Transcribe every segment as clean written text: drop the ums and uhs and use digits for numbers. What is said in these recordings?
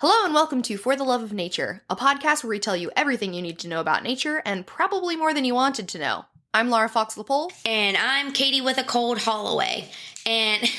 Hello and welcome to For the Love of Nature, a podcast where we tell you everything you need to know about nature and probably more than you wanted to know. I'm Laura Fawks Lapole. And I'm Katy with a cold Holloway. And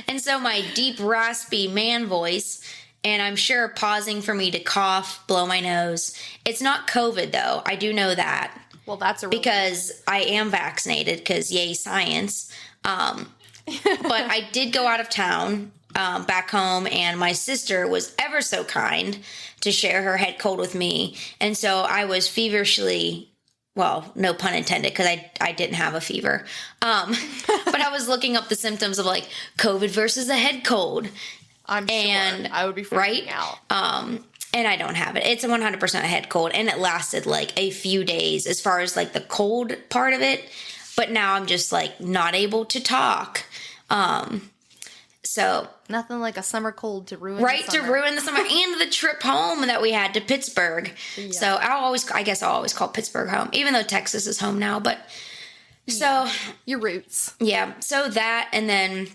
and so my deep, raspy man voice, and I'm sure pausing for me to cough, blow my nose. It's not COVID, though. I do know that. Well, that's a because I am vaccinated, because yay, science. But I did go out of town back home, and my sister was ever so kind to share her head cold with me. And so I was feverishly, well, no pun intended, because I didn't have a fever. But I was looking up the symptoms of like COVID versus a head cold. I'm sure I would be freaking out. And I don't have it. It's a 100% a head cold, and it lasted like a few days as far as like the cold part of it. But now I'm just like not able to talk. So nothing like a summer cold to ruin to ruin the summer and the trip home that we had to Pittsburgh. Yeah. So I guess I'll always call Pittsburgh home, even though Texas is home now. But so your roots. Yeah. So that, and then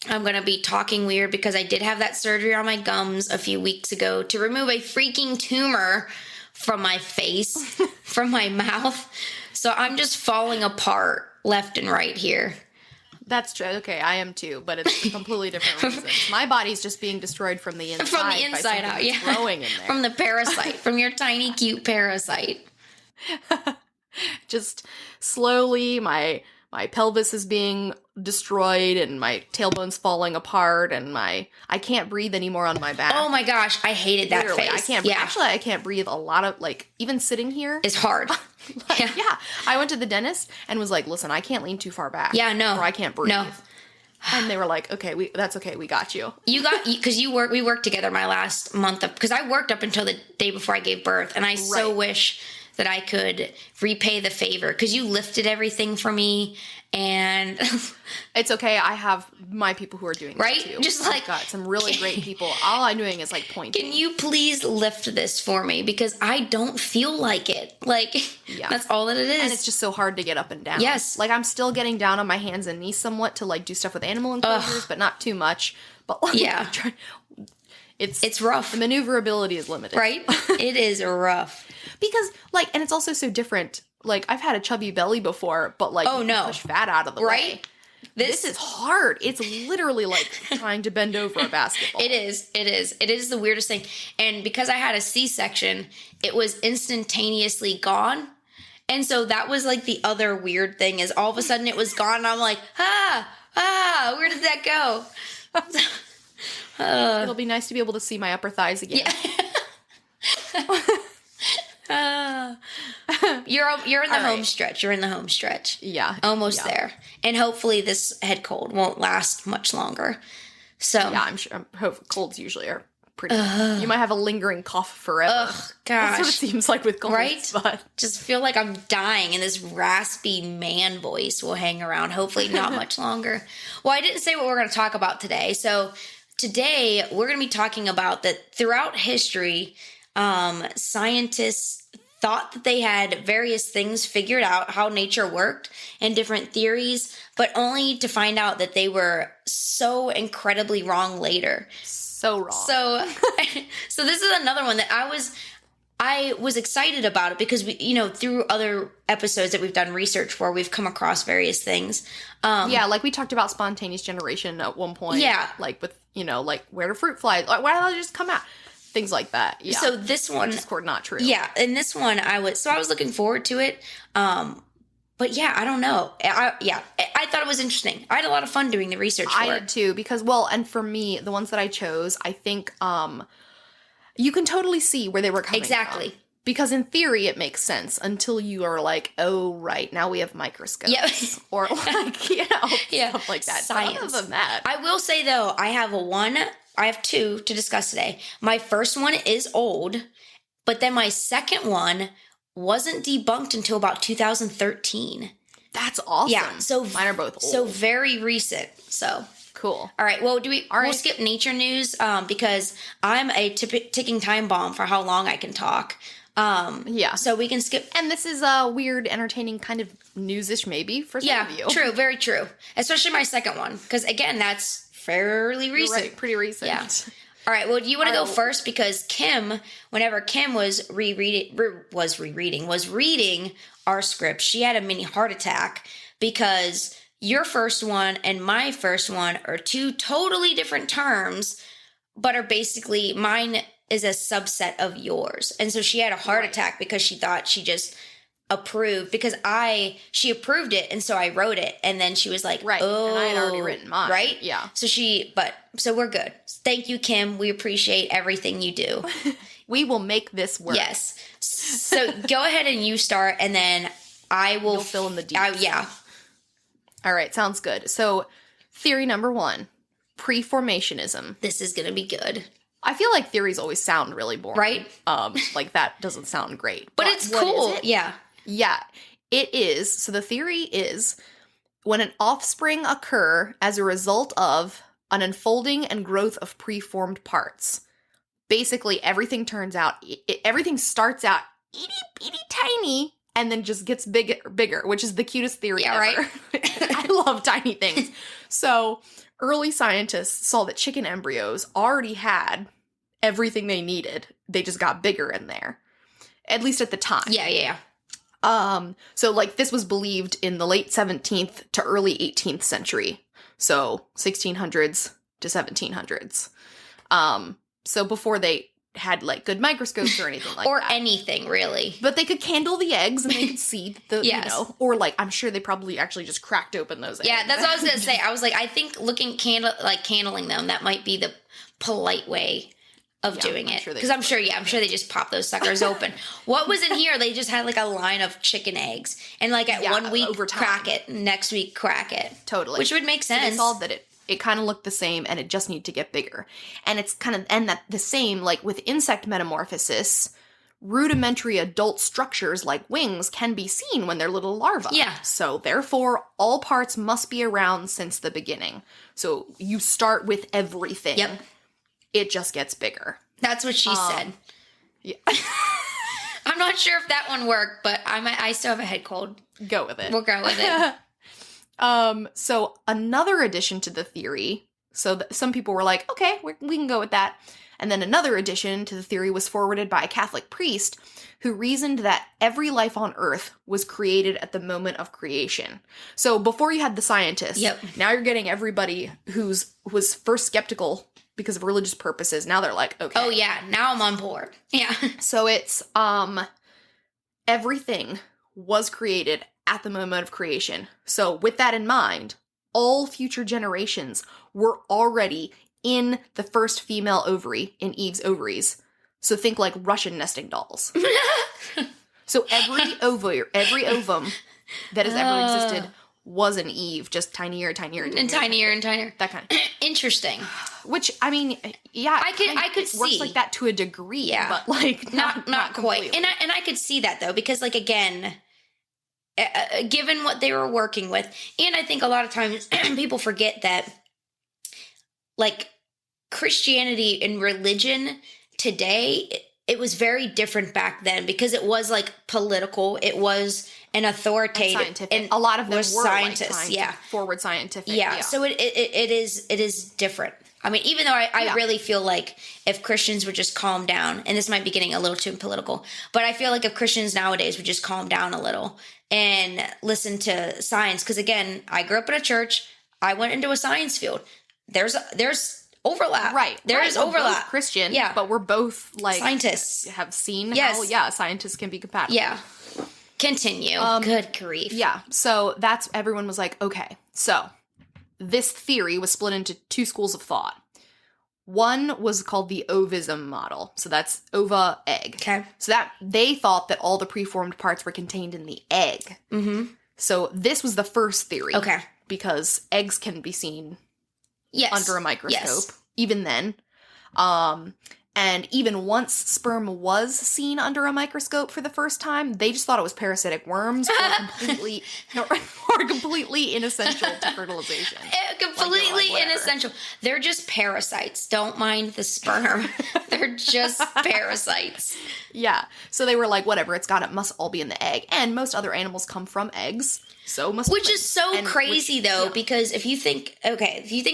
I'm going to be talking weird because I did have that surgery on my gums a few weeks ago to remove a freaking tumor from my face, from my mouth. So I'm just falling apart left and right here. That's true. Okay, I am too, but it's a completely different reasons. My body's just being destroyed from the inside. From the inside out, yeah. Growing in there. From the parasite, from your tiny, cute parasite. Just slowly, my pelvis is being destroyed, and my tailbone's falling apart, and I can't breathe anymore on my back. Oh my gosh, I hated that Literally, phase. I can't. Yeah. Actually, I can't breathe a lot of, like, even sitting here. It's hard. Yeah. I went to the dentist and was like, listen, I can't lean too far back. Yeah, no. Or I can't breathe. No. And they were like, okay, that's okay, we got you. Because we worked together my last month because I worked up until the day before I gave birth, and I so wish that I could repay the favor, because you lifted everything for me, and it's okay. I have my people who are doing this too. Just like, I've got some really great people. All I'm doing is like pointing. Can you please lift this for me, because I don't feel like it. Like, that's all that it is. And it's just so hard to get up and down. Yes. Like, I'm still getting down on my hands and knees somewhat to like do stuff with animal enclosures, but not too much. But like, it's rough. The maneuverability is limited. Right? It is rough. Because, like, and it's also so different. Like, I've had a chubby belly before, but, like, push fat out of the way. This is hard. It's literally like trying to bend over a basketball. It is. It is the weirdest thing. And because I had a C-section, it was instantaneously gone. And so that was, like, the other weird thing is all of a sudden it was gone, and I'm like, where did that go? It'll be nice to be able to see my upper thighs again. Yeah. You're in the home stretch. You're in the home stretch. Yeah. Almost there. And hopefully this head cold won't last much longer. So yeah, I'm sure colds usually are pretty you might have a lingering cough forever. Ugh, gosh. That's what it seems like with colds. Right? But just feel like I'm dying, and this raspy man voice will hang around, hopefully not much longer. Well, I didn't say what we're going to talk about today. So today we're going to be talking about that throughout history, scientists thought that they had various things figured out how nature worked and different theories, but only to find out that they were so incredibly wrong later. So wrong. So this is another one that I was excited about it because we, through other episodes that we've done research for, we've come across various things. Like we talked about spontaneous generation at one point. Yeah. Like with, like where do fruit fly? Like, why don't they just come out? Things like that. Yeah. So this one, Discord, not true. Yeah, and this one I was looking forward to it. But yeah, I don't know. I thought it was interesting. I had a lot of fun doing the research for it. I did too, because and for me, the ones that I chose, I think you can totally see where they were coming from. Because in theory, it makes sense until you are like, oh, right, now we have microscopes. Yep. Or like, stuff like that. Science. Other than that. I will say, though, I have two to discuss today. My first one is old, but then my second one wasn't debunked until about 2013. That's awesome. Yeah. So mine are both old. So very recent. So cool. All right. Well, we'll skip nature news because I'm a ticking time bomb for how long I can talk. So we can skip. And this is a weird, entertaining kind of news-ish maybe for some of you. Yeah, true. Very true. Especially my second one. Because, again, that's fairly recent. Right, pretty recent. Yeah. All right, well, do you want to go first? Because Kim, whenever Kim was reading our script, she had a mini heart attack because your first one and my first one are two totally different terms, but are basically, mine is a subset of yours. And so she had a heart attack because she thought she just approved, because she approved it, and so I wrote it, and then she was like, oh, and I had already written mine. Right? Yeah. So we're good. Thank you, Kim. We appreciate everything you do. We will make this work. Yes. So go ahead and you start, and then I will... You'll fill in the details. Yeah. All right, sounds good. So, theory number 1, preformationism. This is going to be good. I feel like theories always sound really boring. Right? Like, that doesn't sound great. But it's cool. Yeah. Yeah, it is. So the theory is when an offspring occur as a result of an unfolding and growth of preformed parts. Basically, everything everything starts out itty bitty tiny and then just gets bigger, which is the cutest theory ever. Right? I love tiny things. So early scientists saw that chicken embryos already had everything they needed. They just got bigger in there, at least at the time. Yeah. So like this was believed in the late 17th to early 18th century. So 1600s to 1700s. So before they had like good microscopes or anything like or that. Or anything really. But they could candle the eggs and they could see the, yes. Or like, I'm sure they probably actually just cracked open those eggs. Yeah, that's what I was going to say. I was like, I think candling them, that might be the polite way of doing it. Because I'm sure they just pop those suckers open. What was in here? They just had like a line of chicken eggs. And like at 1 week, crack it. Next week, crack it. Totally. Which would make sense. So they saw that it kind of looked the same and it just needed to get bigger. And it's kind of, and that the same, like with insect metamorphosis, rudimentary adult structures like wings can be seen when they're little larvae. Yeah. So therefore, all parts must be around since the beginning. So you start with everything. Yep. It just gets bigger. That's what she said. Yeah. I'm not sure if that one worked, but I still have a head cold. Go with it. We'll go with it. So another addition to the theory, some people were like, okay, we can go with that. And then another addition to the theory was forwarded by a Catholic priest who reasoned that every life on Earth was created at the moment of creation. So before you had the scientists, now you're getting everybody was first skeptical because of religious purposes. Now they're like, okay. Oh yeah, now I'm on board. Yeah. So it's, everything was created at the moment of creation. So with that in mind, all future generations were already in the first female ovary in Eve's ovaries. So think like Russian nesting dolls. So every ovum that has ever existed was an Eve, just tinier. And tinier. That kind of interesting. Which, I mean, yeah, I could see. Works like that to a degree, yeah. But like not quite. And I could see that though, because like again, given what they were working with, and I think a lot of times people forget that like Christianity and religion today, it was very different back then because it was like political. It was an authoritative, scientific. And a lot of them were scientists, forward scientific. Yeah. So it is different. I mean, even though I really feel like if Christians would just calm down, and this might be getting a little too political, but I feel like if Christians nowadays would just calm down a little and listen to science, because again, I grew up in a church. I went into a science field. There's overlap. Right. There is overlap. Both Christian. Yeah. But we're both like scientists. Have seen how scientists can be compatible. Yeah. Continue. Good grief. Yeah. So everyone was like, okay. So this theory was split into two schools of thought. One was called the ovism model. So that's ova, egg. Okay. So that they thought that all the preformed parts were contained in the egg. Mm-hmm. So this was the first theory. Okay. Because eggs can be seen under a microscope. Yes. Even then. And even once sperm was seen under a microscope for the first time, they just thought it was parasitic worms or completely inessential to fertilization. Completely inessential. They're just parasites. Don't mind the sperm. They're just parasites. Yeah. So they were like, whatever, it must all be in the egg. And most other animals come from eggs. So must Which is so crazy though, because if you think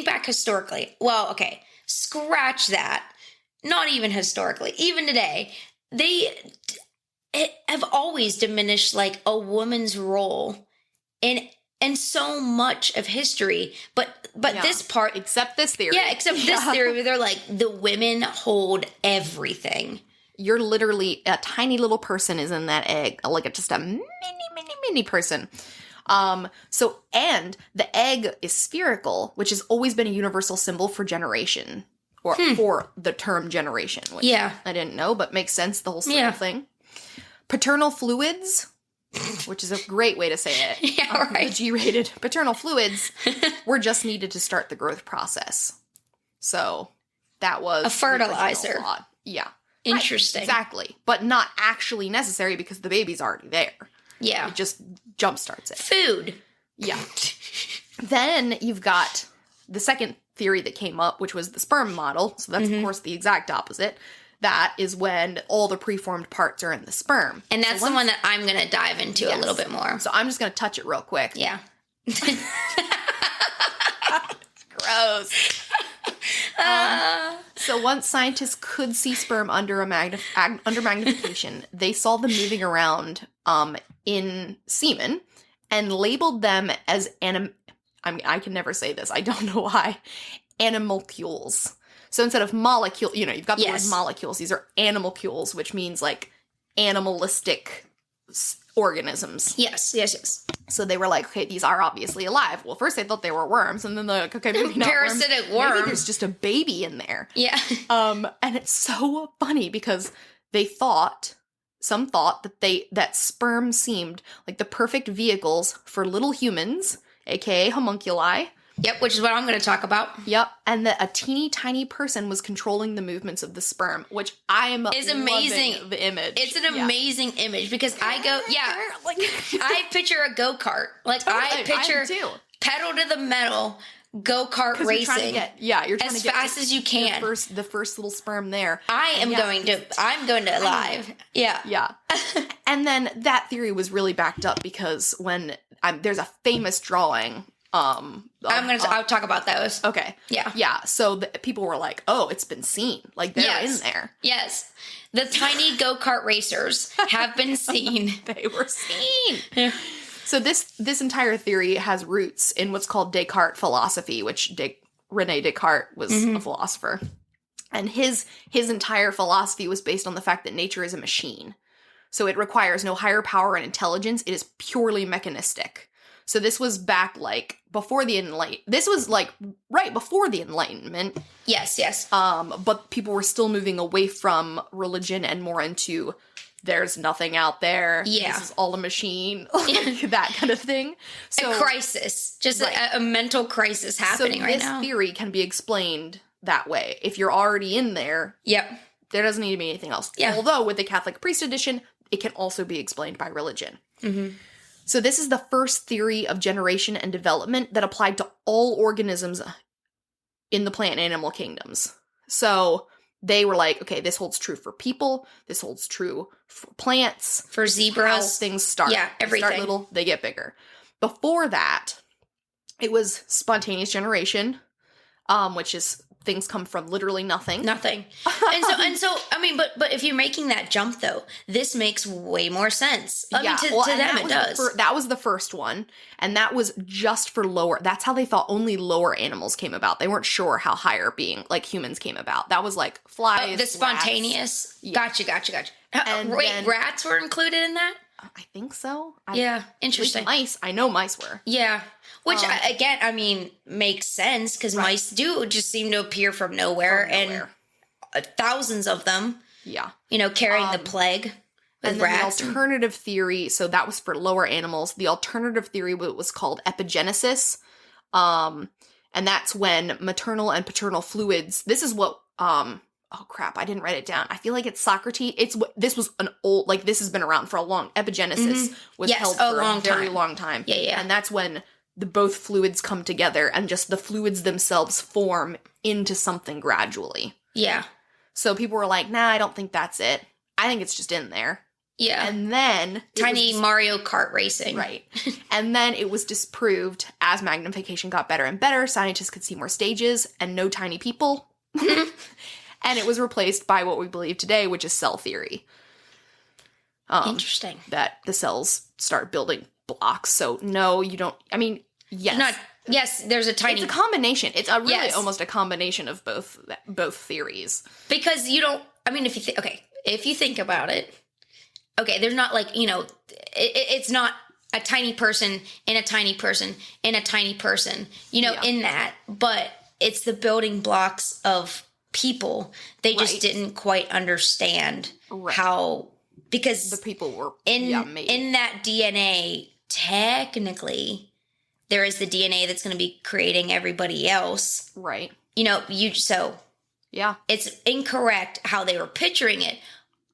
back historically, scratch that. not even historically, even today, have always diminished like a woman's role in so much of history. But this part, except this theory. Yeah, except this theory where they're like, the women hold everything. You're literally, a tiny little person is in that egg, like just a mini person. And the egg is spherical, which has always been a universal symbol for generation, or for the term generation, which I didn't know, but makes sense, the whole thing. Paternal fluids, which is a great way to say it. Yeah, right. The G-rated paternal fluids were just needed to start the growth process. So that was a fertilizer. Yeah. Interesting. Right, exactly. But not actually necessary because the baby's already there. Yeah. It just jumpstarts it. Food. Yeah. Then you've got the second theory that came up, which was the sperm model. So that's, of course, the exact opposite. That is when all the preformed parts are in the sperm. And that's the one that I'm going to dive into a little bit more. So I'm just going to touch it real quick. Yeah. Gross. So once scientists could see sperm under magnification, they saw them moving around in semen and labeled them as I can never say this. I don't know why. Animalcules. So instead of molecule, you've got the word molecules. These are animalcules, which means like animalistic organisms. Yes. So they were like, okay, these are obviously alive. Well, first they thought they were worms, and then they're like, okay, maybe not parasitic worms. Maybe there's just a baby in there. Yeah. And it's so funny because some thought that sperm seemed like the perfect vehicles for little humans, aka homunculi. Yep, which is what I'm going to talk about. Yep, and that a teeny tiny person was controlling the movements of the sperm, which I'm loving the image. It's an amazing image because I picture a go-kart. Like, totally, I picture pedal to the metal go-kart racing. You're trying as to get fast as you can. The first little sperm there. I'm going to live. Yeah. And then that theory was really backed up because when there's a famous drawing. I'll talk about those. Okay. Yeah. So people were like, "Oh, it's been seen. Like they're in there." Yes. The tiny go-kart racers have been seen. They were seen. Yeah. So this entire theory has roots in what's called Descartes philosophy, which Rene Descartes was a philosopher, and his entire philosophy was based on the fact that nature is a machine. So it requires no higher power and intelligence. It is purely mechanistic. So this was back before the This was right before the Enlightenment. Yes. But people were still moving away from religion and more into there's nothing out there. Yeah. This is all a machine. That kind of thing. So a crisis. Just a mental crisis happening right now. So this theory can be explained that way. If you're already in there. Yep. There doesn't need to be anything else. Yeah. Although with the Catholic priest edition, it can also be explained by religion. Mm-hmm. So this is the first theory of generation and development that applied to all organisms in the plant and animal kingdoms. So they were like, okay, this holds true for people. This holds true for plants. For zebras. How things start. Yeah, everything. They start little, they get bigger. Before that, it was spontaneous generation, which is things come from literally nothing. Nothing. And so, I mean, but if you're making that jump, though, this makes way more sense. To them, it does. That was the first one, and that was just for lower. That's how they thought only lower animals came about. They weren't sure how higher being, like humans, came about. That was like flies, the spontaneous. Rats. Gotcha. Wait, rats were included in that? I think so. Interesting. Mice. I know mice were. Yeah. Which, again, I mean, makes sense because mice do just seem to appear from nowhere. And thousands of them. Yeah. Carrying the plague with rats. The alternative theory, so that was for lower animals. The alternative theory was called epigenesis. And that's when maternal and paternal fluids, this is what, oh crap, I didn't write it down. I feel like it's Socrates. This was an old, this has been around for a long, epigenesis was held for a very long time. Yeah. And that's when both fluids come together and just the fluids themselves form into something gradually. Yeah. So people were like, nah, I don't think that's it. I think it's just in there. Yeah. And then tiny Mario Kart racing. Right. And then it was disproved as magnification got better and better. Scientists could see more stages and no tiny people. And it was replaced by what we believe today, which is cell theory. Interesting. That the cells start building blocks. So no, you don't. I mean, yes. Yes, there's a tiny... It's a combination. It's a really almost a combination of both theories. Because you don't... I mean, if you think about it, okay, there's not like, it's not a tiny person in a tiny person in a tiny person, in that. But it's the building blocks of people. They just didn't quite understand how... Because the people were made. In that DNA, technically... there is the DNA that's going to be creating everybody else. Right. Yeah. It's incorrect how they were picturing it,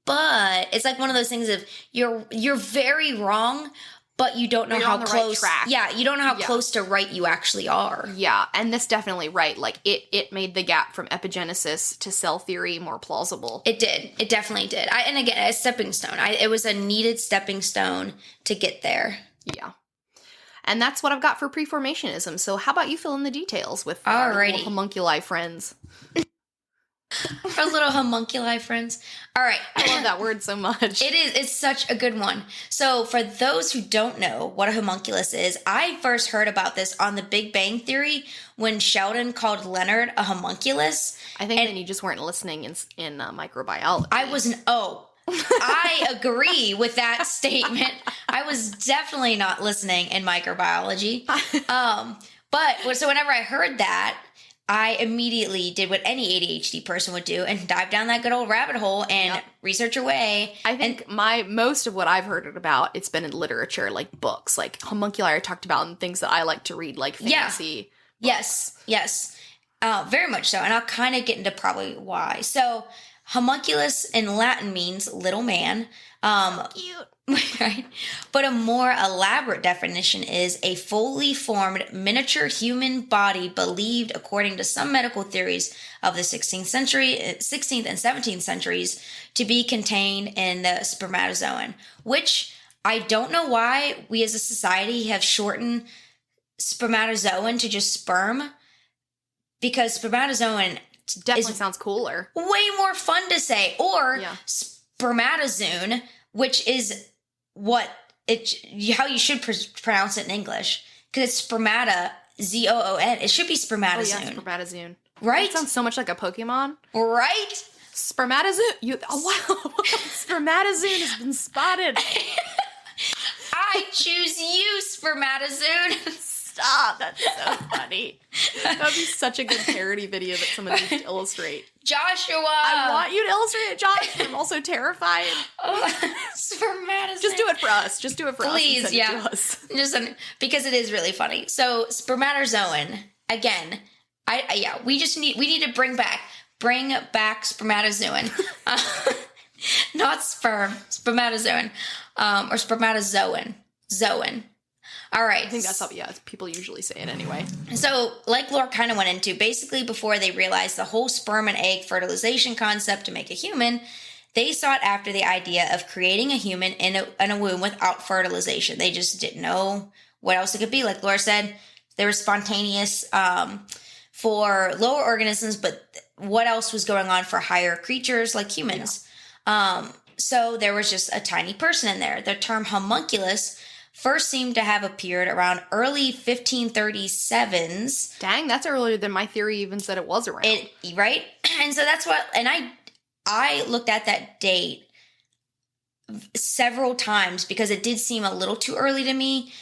but it's like one of those things of you're very wrong, but you don't know how close. Right track. Yeah, you don't know how close to right you actually are. Yeah, and that's definitely right. Like it made the gap from epigenesis to cell theory more plausible. It did. It definitely did. And again, a stepping stone. It was a needed stepping stone to get there. Yeah. And that's what I've got for preformationism. So how about you fill in the details with our little homunculi friends? Our little homunculi friends. All right. I love that word so much. It is. It's such a good one. So for those who don't know what a homunculus is, I first heard about this on The Big Bang Theory when Sheldon called Leonard a homunculus. I think then you just weren't listening in microbiology. I agree with that statement. I was definitely not listening in microbiology. So whenever I heard that, I immediately did what any ADHD person would do and dive down that good old rabbit hole and research away. I think most of what I've heard about, it's been in literature, like books, like homunculi are talked about in things that I like to read, like fantasy books. Yes. Very much so. And I'll kind of get into probably why. So homunculus in Latin means little man. So cute. Right? But a more elaborate definition is a fully formed miniature human body believed, according to some medical theories of the 16th and 17th centuries, to be contained in the spermatozoon, which I don't know why we as a society have shortened spermatozoon to just sperm, because spermatozoon definitely sounds cooler. Way more fun to say. Or spermatozoon, which is how you should pronounce it in English. Because it's spermata, Z-O-O-N. It should be spermatozoon. Oh, yeah, spermatozoon. Right? That sounds so much like a Pokemon. Right? Spermatozoon. Wow. Spermatozoon has been spotted. I choose you, spermatozoon. Stop. That's so funny. That would be such a good parody video that someone needs to illustrate. Joshua! I want you to illustrate it, Josh. I'm also terrified. Spermatozoon. Just do it for us. Just do it for Please, us. Please, yeah. To us. Because it is really funny. So, spermatozoon, again, we need to bring back spermatozoon. Not sperm, spermatozoon. Or spermatozoan. Zoan. All right. I think that's how people usually say it anyway. So, like Laura kind of went into, basically before they realized the whole sperm and egg fertilization concept to make a human, they sought after the idea of creating a human in a womb without fertilization. They just didn't know what else it could be. Like Laura said, they were spontaneous for lower organisms, but what else was going on for higher creatures like humans? Yeah. So there was just a tiny person in there. The term homunculus first seemed to have appeared around early 1537s. Dang, that's earlier than my theory even said it was around. Right? And so that's what, and I looked at that date several times because it did seem a little too early to me.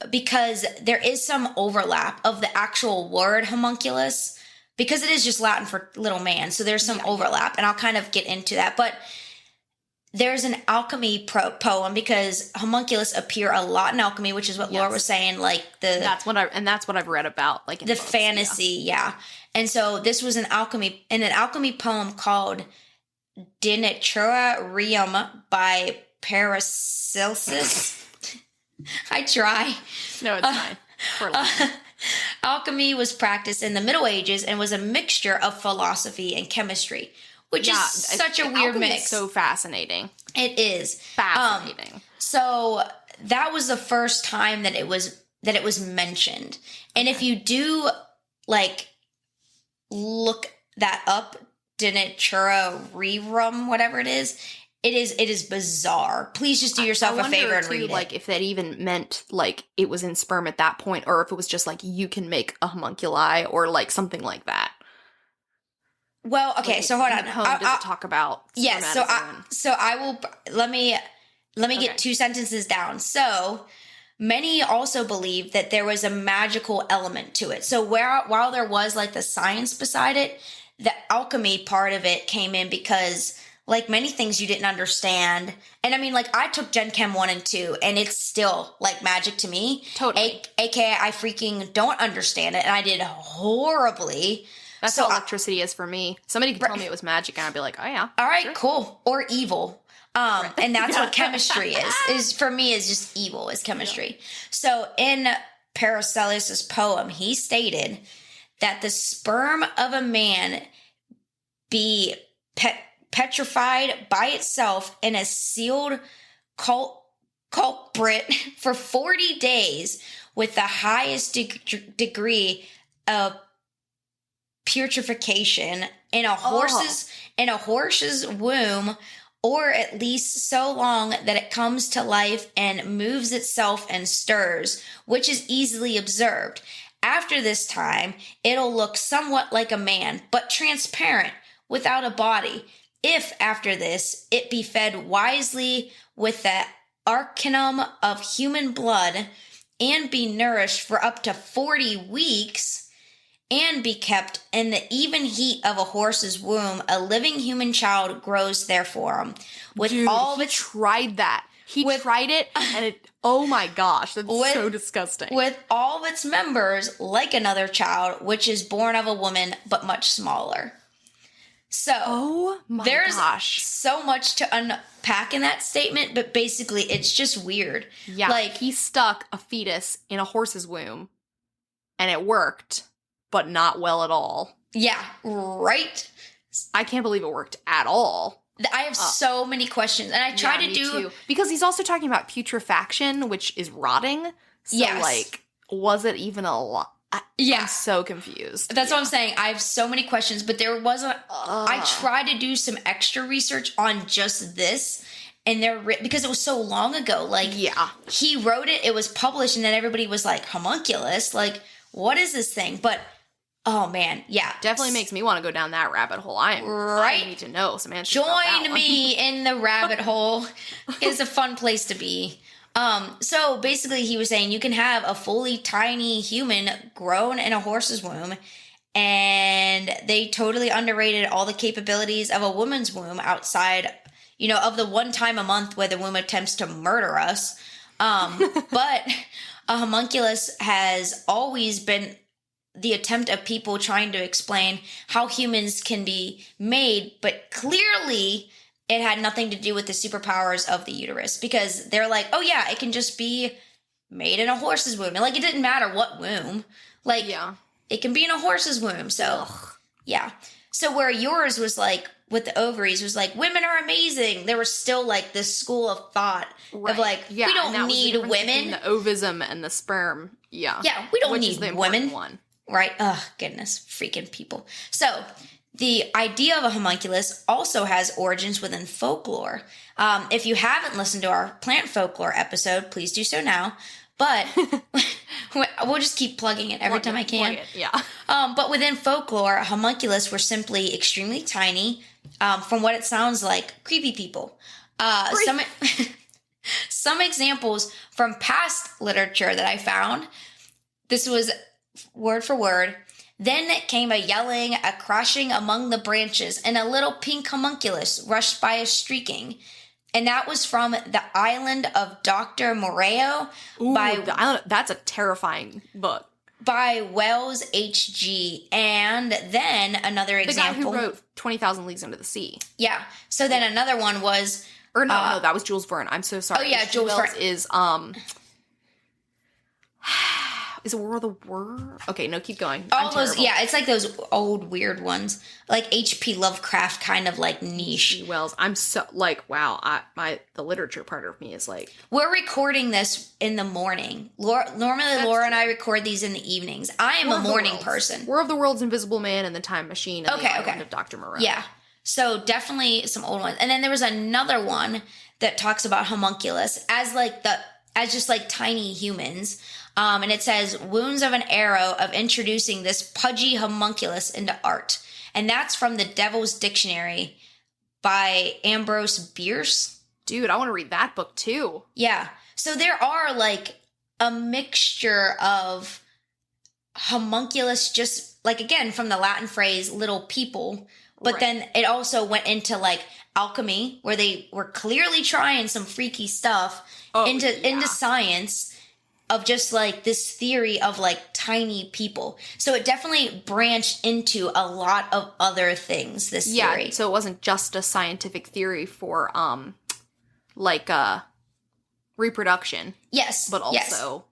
Because there is some overlap of the actual word homunculus, because it is just Latin for little man. So there's some overlap, and I'll kind of get into that. But there's an alchemy poem, because homunculus appear a lot in alchemy, which is what Laura was saying, like that's what I've read about, like in the books, fantasy, And so this was an alchemy poem called De Natura Reum by Paracelsus. I try. No, it's fine. Alchemy was practiced in the Middle Ages and was a mixture of philosophy and chemistry, which is such a weird mix. Is so fascinating. It is fascinating. So that was the first time that it was mentioned. And if you do like look that up, Denitura rerum, whatever it is. It is bizarre. Please just do yourself a favor and read it. Like, if that even meant, like, it was in sperm at that point, or if it was just, like, you can make a homunculi, or, like, something like that. Well, okay, like, so hold on. Does it talk about spermatozoon? So I will, let me get 2 sentences down. So, many also believe that there was a magical element to it. So while there was, like, the science beside it, the alchemy part of it came in because, like, many things you didn't understand. And I mean, like, I took Gen Chem 1 and 2, and it's still, like, magic to me. Totally. AKA, I freaking don't understand it, and I did horribly. That's how electricity is for me. Somebody could tell me it was magic, and I'd be like, oh, yeah. All right, sure. Cool. Or evil. And that's what chemistry is for me, is just evil, is chemistry. Yeah. So in Paracelsus's poem, he stated that the sperm of a man be petrified by itself in a sealed culprit for 40 days with the highest degree of putrefaction in a horse's womb, or at least so long that it comes to life and moves itself and stirs, which is easily observed. After this time, it'll look somewhat like a man, but transparent, without a body. If after this, it be fed wisely with the arcanum of human blood, and be nourished for up to 40 weeks, and be kept in the even heat of a horse's womb, a living human child grows therefrom. He tried that. He tried it, and it, oh my gosh, that's so disgusting. With all of its members, like another child, which is born of a woman, but much smaller. So, there's so much to unpack in that statement, but basically, it's just weird. Yeah, like, he stuck a fetus in a horse's womb, and it worked, but not well at all. Yeah, right? I can't believe it worked at all. I have so many questions, and I try to do... Too. Because he's also talking about putrefaction, which is rotting. So, like, was it even a lot? I'm so confused. That's what I'm saying. I have so many questions, but there wasn't... I tried to do some extra research on just this, and because it was so long ago. Like, he wrote it was published, and then everybody was like, homunculus? Like, what is this thing? But... oh, man, yeah. Definitely makes me want to go down that rabbit hole. I need to know some answers about that Join me in the rabbit hole. It's a fun place to be. So basically he was saying you can have a fully tiny human grown in a horse's womb, and they totally underrated all the capabilities of a woman's womb outside, of the one time a month where the womb attempts to murder us. But a homunculus has always been the attempt of people trying to explain how humans can be made, but clearly it had nothing to do with the superpowers of the uterus, because they're like, oh yeah, it can just be made in a horse's womb. And like, it didn't matter what womb. Like, it can be in a horse's womb. So, yeah. So where yours was like, with the ovaries, was like, women are amazing. There was still like this school of thought of like, we don't need women. The ovism and the sperm. Yeah. Yeah, we don't need women. One. Right? Ugh, goodness, freaking people. So, the idea of a homunculus also has origins within folklore. If you haven't listened to our plant folklore episode, please do so now. But we'll just keep plugging it every time I can. But within folklore, homunculus were simply extremely tiny, from what it sounds like, creepy people. Some examples from past literature that I found, this was word for word. Then came a yelling, a crashing among the branches, and a little pink homunculus rushed by us shrieking. And that was from The Island of Dr. Moreau. That's a terrifying book. By Wells H.G. And then another example. The guy who wrote 20,000 Leagues Under the Sea. Yeah. So then another one was... no, that was Jules Verne. I'm so sorry. Oh, yeah, Jules Verne is... Is it War of the World? Okay, no, keep going. All those, yeah, it's like those old weird ones, like H.P. Lovecraft kind of like niche. Wells. I'm so like, wow. The literature part of me is like, we're recording this in the morning. Normally, Laura and I record these in the evenings. I am a morning person. War of the Worlds, Invisible Man, and the Time Machine. And the Island of Dr. Moreau. Yeah, so definitely some old ones. And then there was another one that talks about homunculus as just like tiny humans. And it says, wounds of an arrow of introducing this pudgy homunculus into art. And that's from the Devil's Dictionary by Ambrose Bierce. Dude, I want to read that book too. Yeah. So there are like a mixture of homunculus, just like, again, from the Latin phrase little people. But then it also went into like alchemy, where they were clearly trying some freaky stuff into science. Of just like this theory of like tiny people. So it definitely branched into a lot of other things, this theory. Yeah, so it wasn't just a scientific theory for reproduction. Yes. But also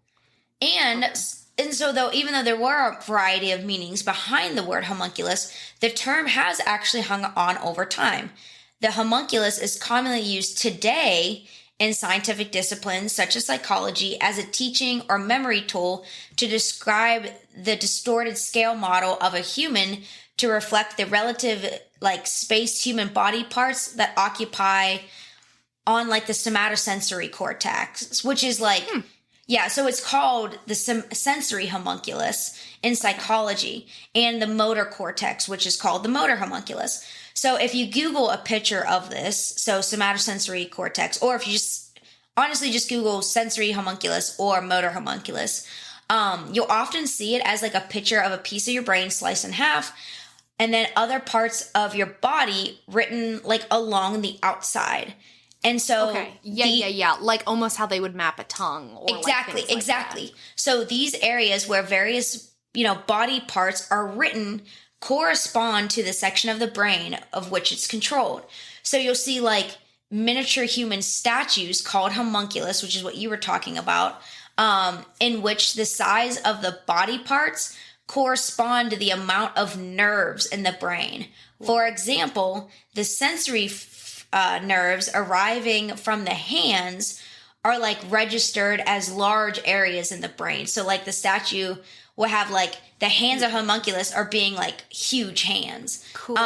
And so though, even though there were a variety of meanings behind the word homunculus, the term has actually hung on over time. The homunculus is commonly used today in scientific disciplines such as psychology as a teaching or memory tool to describe the distorted scale model of a human to reflect the relative like spaced human body parts that occupy on like the somatosensory cortex, which is like, so it's called the sensory homunculus in psychology, and the motor cortex, which is called the motor homunculus. So if you Google a picture of this, so somatosensory cortex, or if you just Google sensory homunculus or motor homunculus, you'll often see it as like a picture of a piece of your brain sliced in half, and then other parts of your body written like along the outside. And so, like almost how they would map a tongue. Or exactly. That. So these areas where various, body parts are written correspond to the section of the brain of which it's controlled. So you'll see like miniature human statues called homunculus, which is what you were talking about, in which the size of the body parts correspond to the amount of nerves in the brain. For example, the sensory nerves arriving from the hands are like registered as large areas in the brain. So like the statue will have like the hands of homunculus are being like huge hands. Cool.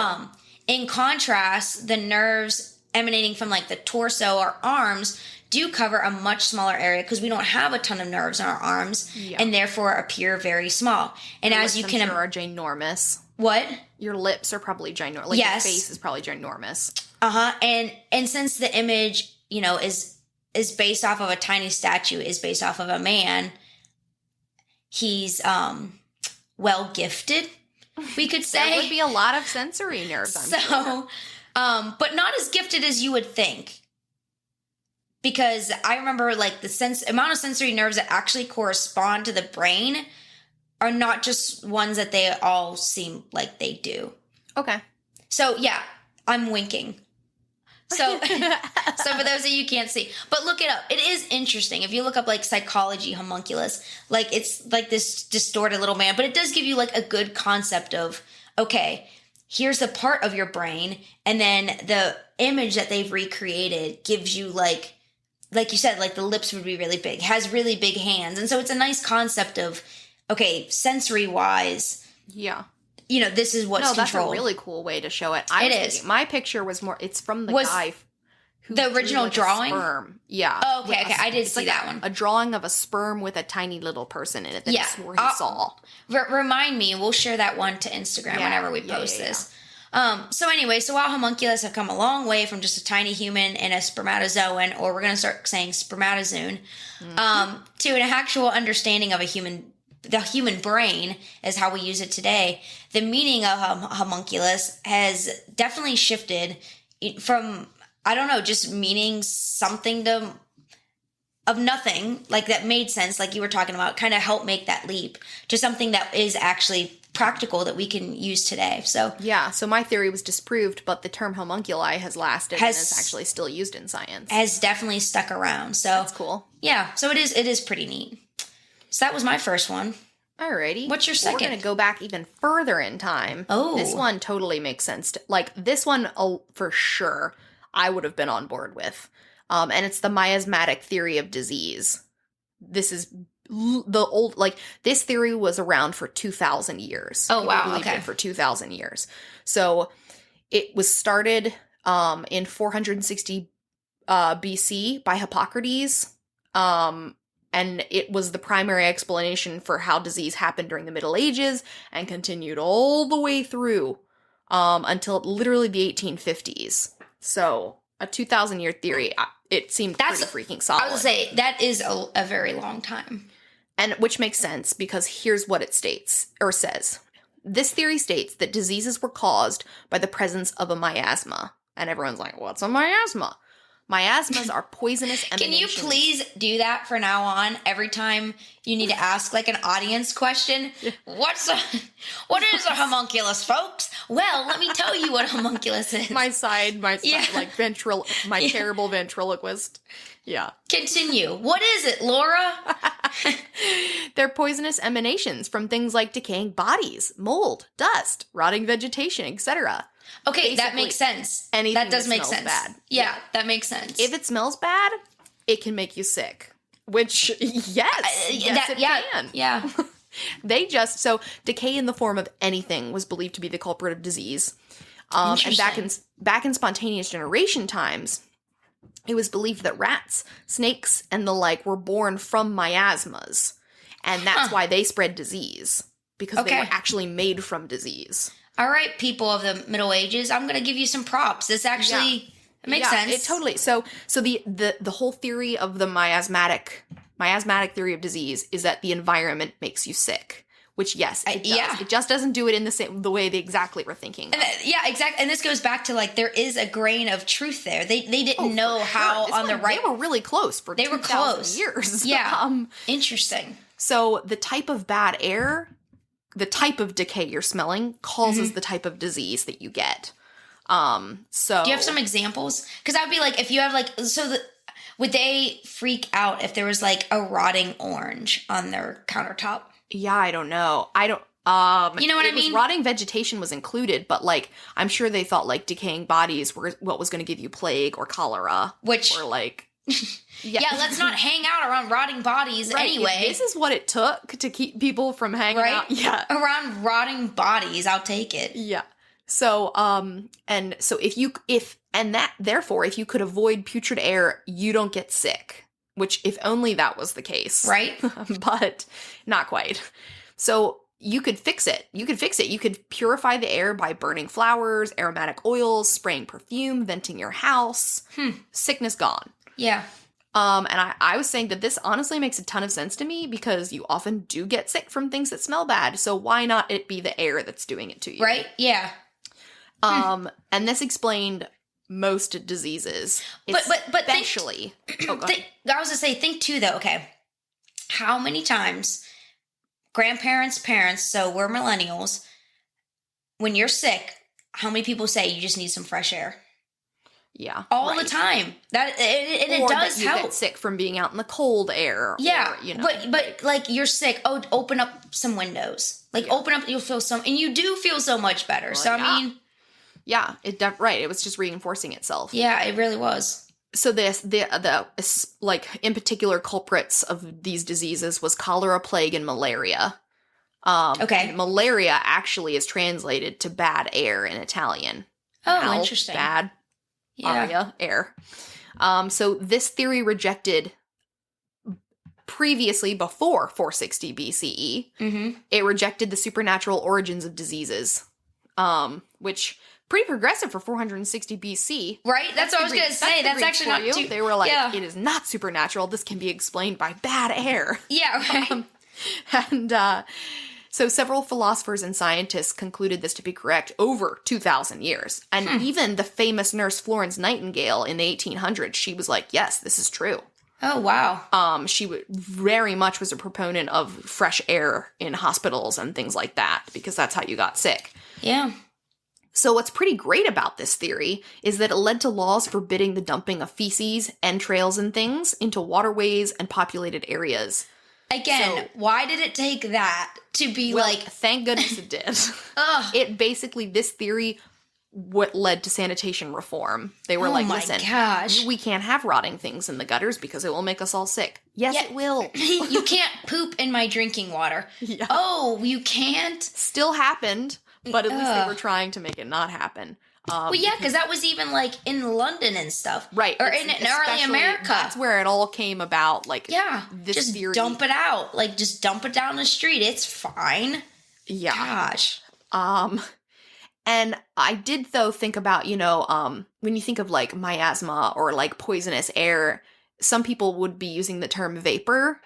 In contrast, the nerves emanating from like the torso or arms do cover a much smaller area because we don't have a ton of nerves in our arms and therefore appear very small. And as you can are ginormous. What? Your lips are probably ginormous. Like your face is probably ginormous. And since the image, is based off of a tiny statue, is based off of a man, he's well gifted, we could say. There would be a lot of sensory nerves, I'm sure. But not as gifted as you would think. Because I remember like the amount of sensory nerves that actually correspond to the brain are not just ones that they all seem like they do. Okay. So yeah, I'm winking. So for those of you who can't see, but look it up. It is interesting. If you look up like psychology homunculus, like it's like this distorted little man, but it does give you like a good concept of, okay, here's the part of your brain. And then the image that they've recreated gives you like you said, like the lips would be really big, has really big hands. And so it's a nice concept of, okay, sensory wise. Yeah. This is what's controlled. That's a really cool way to show it. My picture was more, it's from the guy who the original drawing? Sperm. Yeah. Oh, okay. I did see that one. A drawing of a sperm with a tiny little person in it that he swore he saw. Remind me, we'll share that one to Instagram whenever we post this. So anyway, while homunculus have come a long way from just a tiny human and a spermatozoan, or we're going to start saying spermatozoon, to an actual understanding of the human brain is how we use it today. The meaning of homunculus has definitely shifted from, I don't know, just meaning something of nothing, like that made sense, like you were talking about, kind of help make that leap to something that is actually practical that we can use today. So so my theory was disproved, but the term homunculi has lasted and is actually still used in science. Has definitely stuck around. So that's cool. Yeah, so it is pretty neat. So that was my first one. Alrighty. What's your second? We're going to go back even further in time. Oh. This one totally makes sense. This one, for sure, I would have been on board with. And it's the miasmatic theory of disease. This is the old, this theory was around for 2,000 years. Oh, wow. People believed Okay. it for 2,000 years. So it was started in 460 BC by Hippocrates. And it was the primary explanation for how disease happened during the Middle Ages and continued all the way through until literally the 1850s. So a 2,000-year theory, it seemed pretty freaking solid. I was going to say, that is a very long time. And which makes sense because here's what it states, or says. This theory states that diseases were caused by the presence of a miasma. And everyone's like, what's a miasma? Miasmas are poisonous emanations. Can you please do that from now on? Every time you need to ask an audience question, what is a homunculus, folks? Well, let me tell you what a homunculus is. my terrible ventriloquist. Yeah. Continue. What is it, Laura? They're poisonous emanations from things like decaying bodies, mold, dust, rotting vegetation, etc. Okay, basically, that makes sense. That does make sense. Bad. Yeah, that makes sense. If it smells bad, it can make you sick. Which, yes, it can. Yeah. So decay in the form of anything was believed to be the culprit of disease. And back in spontaneous generation times, it was believed that rats, snakes, and the like were born from miasmas. And that's why they spread disease. Because they were actually made from disease. All right, people of the Middle Ages, I'm going to give you some props. This actually makes sense. It totally. So the whole theory of the miasmatic theory of disease is that the environment makes you sick. Which, yes, it does. It just doesn't do it in the way they exactly were thinking. Exactly. And this goes back to there is a grain of truth there. They didn't know how They were really close for 2,000 years. Yeah. Interesting. So the type of bad air, the type of decay you're smelling causes the type of disease that you get. So do you have some examples? Because I'd be if you have would they freak out if there was a rotting orange on their countertop? Yeah, I don't know. You know what I mean? Rotting vegetation was included, but I'm sure they thought decaying bodies were what was going to give you plague or cholera, Yeah, let's not hang out around rotting bodies anyway. This is what it took to keep people from hanging out. Yeah. Around rotting bodies, I'll take it. Yeah. So, if you could avoid putrid air, you don't get sick. Which, if only that was the case. Right. But not quite. So you could fix it. You could purify the air by burning flowers, aromatic oils, spraying perfume, venting your house. Sickness gone. Yeah. And I was saying that this honestly makes a ton of sense to me because you often do get sick from things that smell bad. So why not it be the air that's doing it to you? Right? Yeah. And this explained most diseases. But especially. I was going to say, think too though, okay. How many times grandparents, parents, so we're millennials, when you're sick, how many people say you just need some fresh air? Yeah. All the time. It does help. Get sick from being out in the cold air. Yeah. Or, but you're sick. Oh, open up some windows. Open up, you'll feel and you do feel so much better. Well, so, I mean. Yeah, it was just reinforcing itself. Yeah, it really was. So the in particular culprits of these diseases was cholera, plague, and malaria. Okay. And malaria actually is translated to bad air in Italian. Oh, interesting. Bad aria, air. So this theory rejected previously, before 460 BCE, it rejected the supernatural origins of diseases, which pretty progressive for 460 BC. Right? That's what I was going to say. That's actually not too... They were it is not supernatural. This can be explained by bad air. Yeah, right. So several philosophers and scientists concluded this to be correct over 2,000 years. And even the famous nurse Florence Nightingale in the 1800s, she was like, yes, this is true. Oh, wow. She very much was a proponent of fresh air in hospitals and things like that, because that's how you got sick. Yeah. So what's pretty great about this theory is that it led to laws forbidding the dumping of feces, entrails, and things into waterways and populated areas. Again, why did it take that to be like... Thank goodness it did. It basically, this theory, what led to sanitation reform. They were listen, gosh. We can't have rotting things in the gutters because it will make us all sick. Yes, it will. You can't poop in my drinking water. Yeah. Oh, you can't? Still happened, but at least they were trying to make it not happen. Well, yeah, because that was even, like, in London and stuff. Right. Or in early America. That's where it all came about, like, this just theory. Dump it out. Like, just dump it down the street. It's fine. Yeah. Gosh. And I did, though, think about, when you think of, like, miasma or, like, poisonous air, some people would be using the term vapor,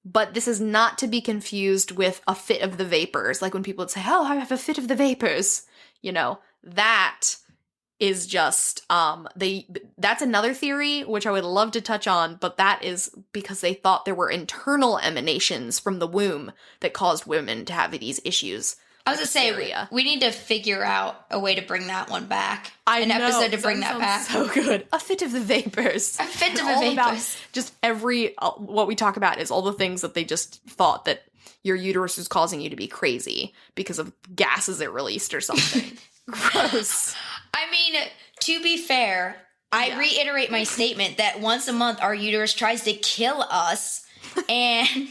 but this is not to be confused with a fit of the vapors. Like, when people would say, oh, I have a fit of the vapors, that is just, that's another theory, which I would love to touch on, but that is because they thought there were internal emanations from the womb that caused women to have these issues. I was going to say, we need to figure out a way to bring that one back. An episode to bring that back. So good. A fit of the vapors. A fit of the vapors. About just what we talk about is all the things that they just thought that your uterus was causing you to be crazy because of gases it released or something. Gross. I mean, to be fair, I reiterate my statement that once a month our uterus tries to kill us, and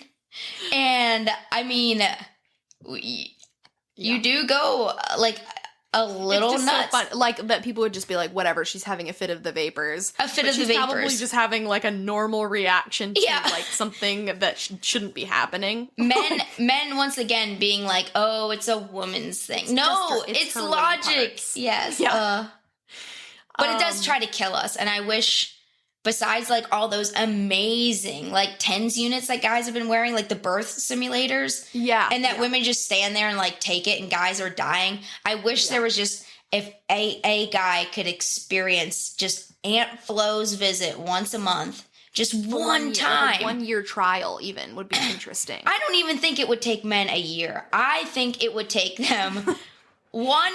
I mean, you do go like a little it's just nuts. So fun. Like that people would just be like, whatever, she's having a fit of the vapors. A fit of the vapors. She's probably just having like a normal reaction to like something that shouldn't be happening. Men once again being like, oh, it's a woman's thing. No, it's logic. Yes. Yeah. But it does try to kill us. And I wish, besides like all those amazing like TENS units that guys have been wearing, like the birth simulators. Yeah. And that women just stand there and like take it and guys are dying. I wish there was just, if a guy could experience just Aunt Flo's visit once a month, just one time. Like a 1 year trial even would be interesting. I don't even think it would take men a year. I think it would take them one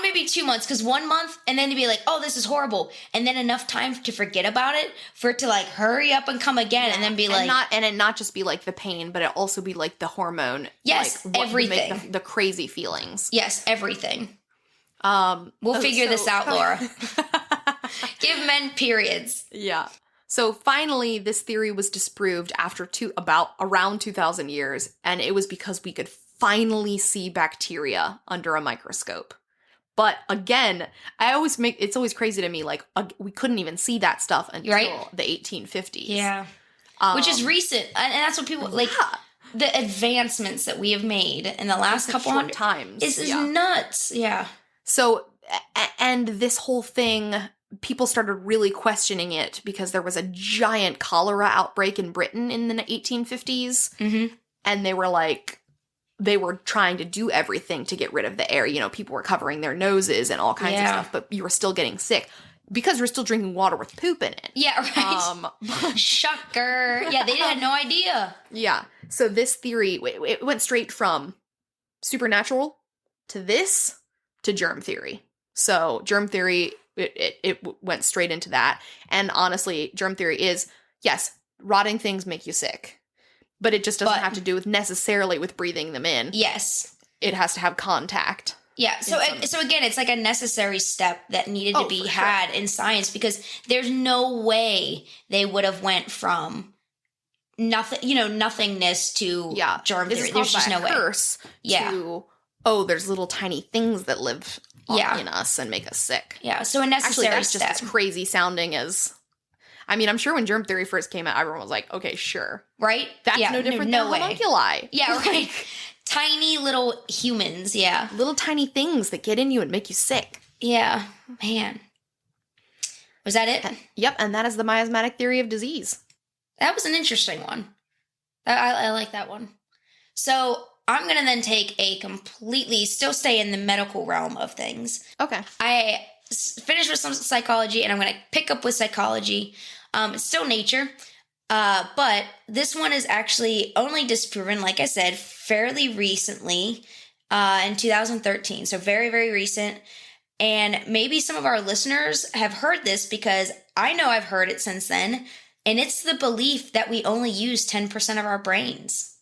maybe 2 months, because 1 month and then to be like, oh, this is horrible, and then enough time to forget about it for it to like hurry up and come again, and then be like, and it not just be like the pain, but it also be like the hormone, yes, like, everything, the crazy feelings, yes, everything. We'll figure this out, Laura. Give men periods. Yeah. So finally, this theory was disproved after around 2,000 years, and it was because we could finally see bacteria under a microscope. But again, it's always crazy to me, like, we couldn't even see that stuff until the 1850s. Yeah. Which is recent. And that's what people, like, the advancements that we have made in the last couple hundred times. Is nuts. Yeah. So, and this whole thing, people started really questioning it because there was a giant cholera outbreak in Britain in the 1850s. Mm-hmm. And they were trying to do everything to get rid of the air. People were covering their noses and all kinds of stuff, but you were still getting sick because you're still drinking water with poop in it. Yeah, right. Shocker. Yeah, they had no idea. Yeah. So this theory, it went straight from supernatural to germ theory. So germ theory, it went straight into that. And honestly, germ theory is, yes, rotting things make you sick. But it just doesn't have to do necessarily with breathing them in. Yes. It has to have contact. Yeah. So again, it's like a necessary step that needed to be had in science, because there's no way they would have went from nothingness to germ theory. There's just no way. Curse to, there's little tiny things that live in us and make us sick. Yeah. So a necessary that's step. Just as crazy sounding as... I mean, I'm sure when germ theory first came out, everyone was like, okay, sure. Right? That's no different than homunculi. Yeah, right. Tiny little humans, yeah. Little tiny things that get in you and make you sick. Yeah, man. Was that it? Yep, and that is the miasmatic theory of disease. That was an interesting one. I like that one. So I'm going to then take still stay in the medical realm of things. Okay. I finished with some psychology, and I'm going to pick up with psychology. It's still nature, but this one is actually only disproven, like I said, fairly recently, in 2013. So very, very recent. And maybe some of our listeners have heard this, because I know I've heard it since then. And it's the belief that we only use 10% of our brains.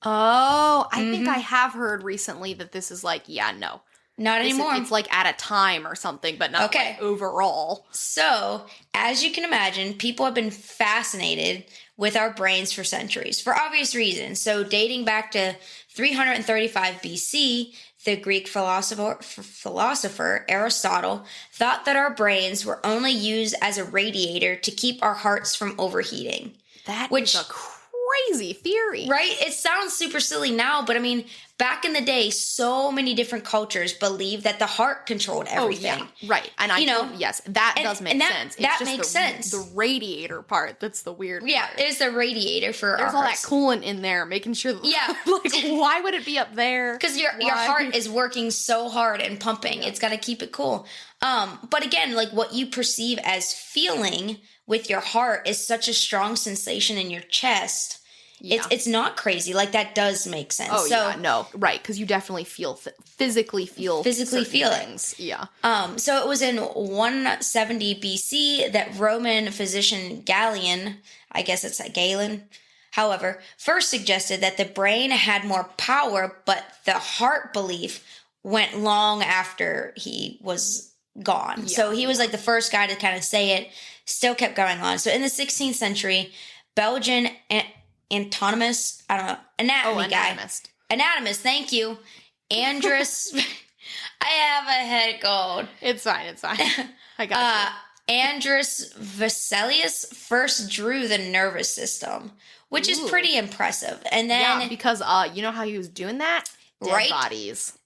Oh, I think I have heard recently that this is like, yeah, no. Not anymore. It's like at a time or something, but not like overall. So, as you can imagine, people have been fascinated with our brains for centuries, for obvious reasons. So, dating back to 335 BC, the Greek philosopher Aristotle thought that our brains were only used as a radiator to keep our hearts from overheating. That is a crazy theory. Right? It sounds super silly now, but I mean, back in the day, so many different cultures believed that the heart controlled everything. Oh, yeah. Right. And yes, that does make sense. It's that just makes sense. The radiator part that's the weird part. Yeah, it's the radiator for There's our all hearts. that coolant in there, making sure that, like, why would it be up there? Because your heart is working so hard and pumping. Yeah. It's got to keep it cool. But again, like what you perceive as feeling with your heart is such a strong sensation in your chest. Yeah. It's not crazy. Like, that does make sense. Oh, so, yeah, no, right, because you definitely physically feel things. It. Yeah. So it was in 170 BC that Roman physician Galen, I guess it's like Galen, however, first suggested that the brain had more power, but the heart belief went long after he was gone. Yeah. So he was like the first guy to kind of say it, still kept going on. So in the 16th century, Belgian anatomist, anatomist, thank you, Andrus, I have a head cold. It's fine, I got you. Andrus Vesalius first drew the nervous system, which is pretty impressive. And then... Yeah, because, you know how he was doing that? Dead bodies.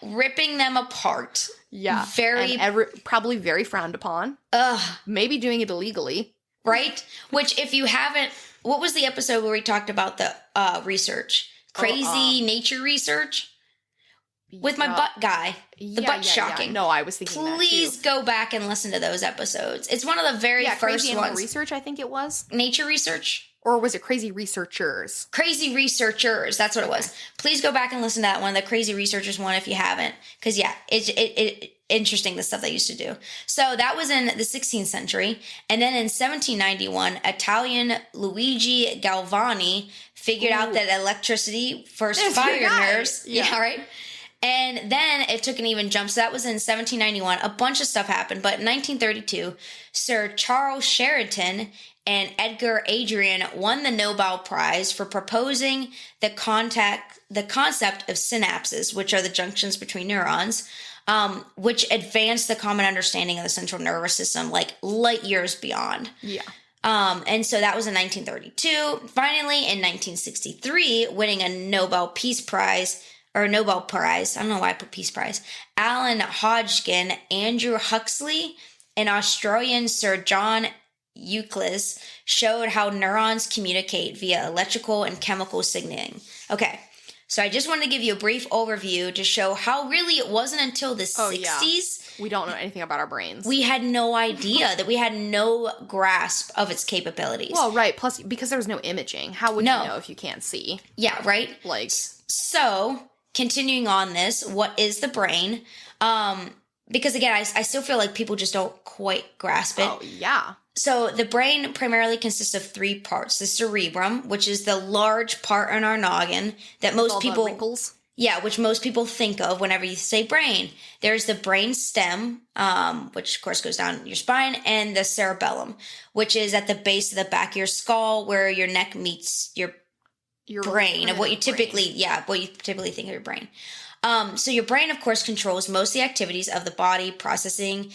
ripping them apart. Yeah. Probably very frowned upon. Maybe doing it illegally. Right? Which, if you haven't... What was the episode where we talked about the research? Crazy nature research? With my butt guy. The butt shocking. Yeah. No, I was thinking Please go back and listen to those episodes. It's one of the very first Crazy ones. Crazy research, I think it was. Nature research? Or was it Crazy Researchers? Crazy Researchers. That's what it was. Please go back and listen to that one, the Crazy Researchers one, if you haven't. Because, it interesting, the stuff they used to do. So that was in the 16th century. And then in 1791, Italian Luigi Galvani figured out that electricity first fired nerves. Yeah, right? And then it took an even jump. So that was in 1791. A bunch of stuff happened. But in 1932, Sir Charles Sheridan and Edgar Adrian won the Nobel Prize for proposing the concept of synapses, which are the junctions between neurons, which advanced the common understanding of the central nervous system like light years beyond. Yeah. And so that was in 1932. Finally, in 1963, winning a Nobel Prize, I don't know why I put Peace Prize, Alan Hodgkin, Andrew Huxley, and Australian Sir John Euclid showed how neurons communicate via electrical and chemical signaling. Okay. So I just wanted to give you a brief overview to show how really it wasn't until the 60s. We don't know anything about our brains. We had no idea that we had no grasp of its capabilities. Well, right. Plus, because there was no imaging. How would you know if you can't see? Yeah, right? So, continuing on this, what is the brain? Because again, I still feel like people just don't quite grasp it. Oh, yeah. So the brain primarily consists of three parts. The cerebrum, which is the large part in our noggin that most people... wrinkles? Yeah, which most people think of whenever you say brain. There's the brain stem, which of course goes down your spine, and the cerebellum, which is at the base of the back of your skull where your neck meets your brain, of what you typically think of your brain. So your brain, of course, controls most of the activities of the body, processing,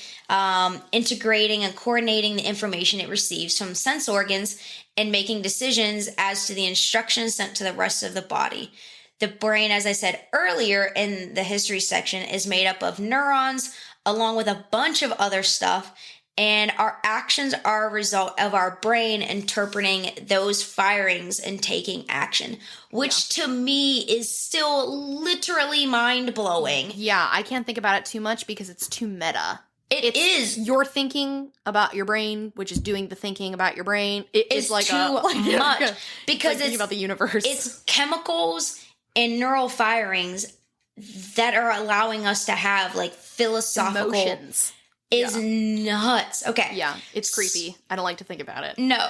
integrating and coordinating the information it receives from sense organs, and making decisions as to the instructions sent to the rest of the body. The brain, as I said earlier in the history section, is made up of neurons along with a bunch of other stuff, and our actions are a result of our brain interpreting those firings and taking action, which to me is still literally mind-blowing. Yeah, I can't think about it too much because it's too meta. It is. You're thinking about your brain, which is doing the thinking about your brain. It's like too much. Because it's about the universe. It's chemicals and neural firings that are allowing us to have like philosophical emotions. is nuts. Okay. Yeah, it's creepy. I don't like to think about it. No.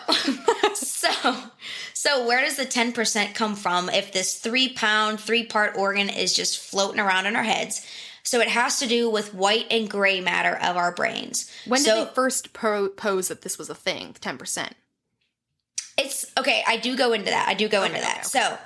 So where does the 10% come from if this 3-pound, 3-part organ is just floating around in our heads? So it has to do with white and gray matter of our brains. When did they first pose that this was a thing, the 10%? It's, okay, I do go into that. Okay. So